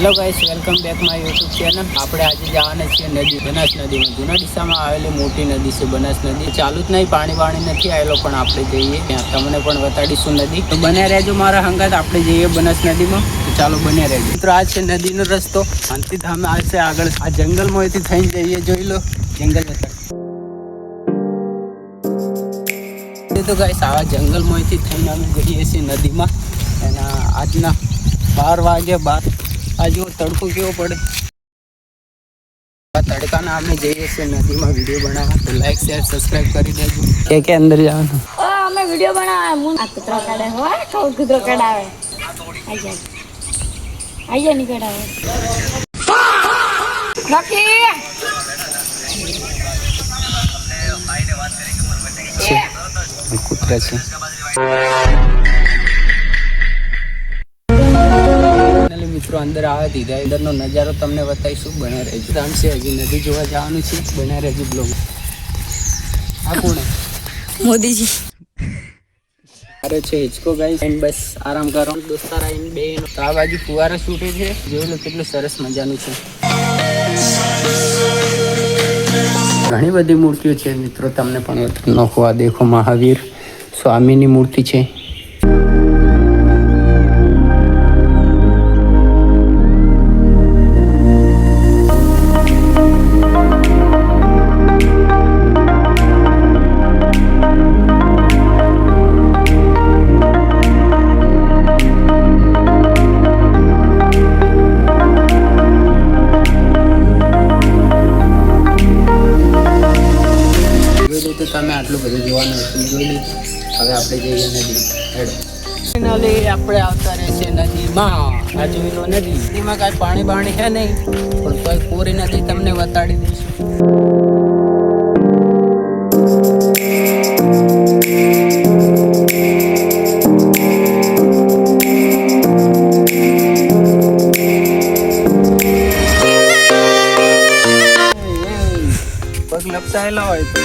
Hello guys, welcome back my YouTube channel. આપણે આજે જવાના છીએ નદી, બનાસ નદીમાં। જૂના ડીસામાં આવેલી મોટી નદી છે બનાસ નદી। ચાલુ જ નહીં, પાણી નથી આવેલો, પણ આપણે જઈએ ત્યાં તમને પણ બતાડીશું નદી। તો બન્યા રહેજો મારા હંગાત, આપણે જઈએ બનાસ નદીમાં। તો ચાલો બન્યા રહેજો મિત્રો। આ છે નદીનો રસ્તો, શાંતિધામ આ છે આગળ। આ જંગલમાંથી થઈને જઈએ, જોઈ લો જંગલ બતાડ। તો ગાઈસ આવા જંગલમાંથી થઈને અમે જઈએ છીએ નદીમાં। અને આજના 12 વાગ્યા આજે તડકો કેવો પડે, આ તડકાના અમે જઈએ છીએ નદીમાં વિડીયો બનાવવા। તો લાઈક શેર સબસ્ક્રાઇબ કરી દેજો। કે અંદર જવાનું અમે વિડીયો બનાવે મું આ કૂતરો કાઢે હોય તો કૂતરો કાઢાવે આઈ ની કાઢાવે નકી કૂતરા છે મિત્રો। અંદર આવે દીધા, અંદરનો નજારો તમને બતાવીશું, બને રહેજો। ધામ છે હજી નદી જોવા જવાનું છે, બને રહેજો બ્લોગ। આ કોણ મોદીજી અરે છે હિચકો ગાઈસ, એન્ડ બસ આરામ કરો દોસ્તાર આઈને બે। તો આ બાજુ ફુવારા છૂટે છે, જોઈ લો કેટલું સરસ મજાનું છે। ઘણી બધી મૂર્તિઓ છે મિત્રો, તમને પણ નોખો। આ દેખો મહાવીર સ્વામીની મૂર્તિ છે। તો તમે આટલું બધું જોવાનું હતું, જોઈ લીધું। હવે આપણે જઈએ નદી હેડો। ફાઇનલી આપણે આવતા રહે છે નદીમાં। આ જોઈ લો નદી, નદીમાં કાંઈ પાણી છે નહીં, પણ કોઈ પૂરી નદી તમને બતાડી દઈશું। પગ લપસાયેલા હોય તો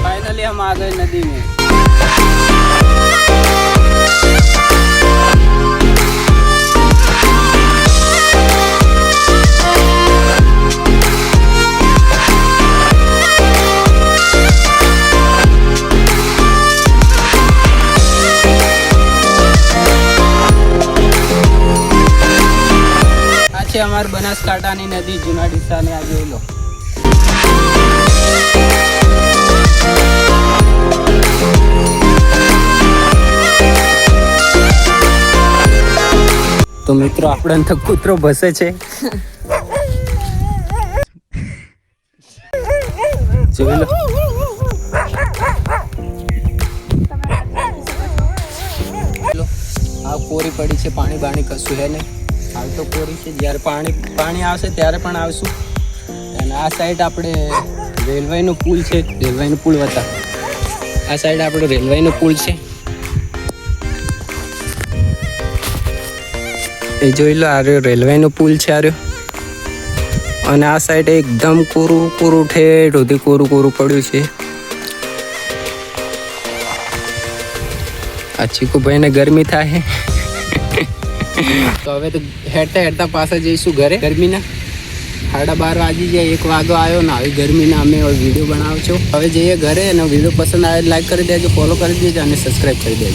फाइनली हम आ गए नदी में। છે અમાર બનાસકાંઠાની નદી જૂના ડીસાની। આ જોઈ લો। તો મિત્રો આપણે તો કૂતરો ભસે છે, જોઈ લો। આ કોરી પડી છે, પાણી કશું હે નહીં, હાલ તો કોરી છે। જ્યારે પાણી આવશે ત્યારે પણ આવશું। અને આ સાઈડ આપણે રેલવેનો પુલ છે, રેલવેનો પુલ હતા। આ સાઈડ આપણો રેલવેનો પુલ છે, એ જોઈ લો। આ રહ્યો રેલવેનો પુલ છે, આ રહ્યો। અને આ સાઈડ એકદમ કોરું ઠેઠ સુધી કોરું પડ્યું છે। આ ચીકુભાઈને ગરમી થાય। તો હવે તો હેડતા પાછા જઈશું ઘરે। ગરમીના 12:30 વાગી જાય, 1 વાગો આવ્યો ને આવી ગરમીના અમે વિડીયો બનાવો છો। હવે જઈએ ઘરે, અને વિડીયો પસંદ આવે લાઈક કરી દેજો, ફોલો કરી દેજો અને સબસ્ક્રાઈબ કરી દેજો।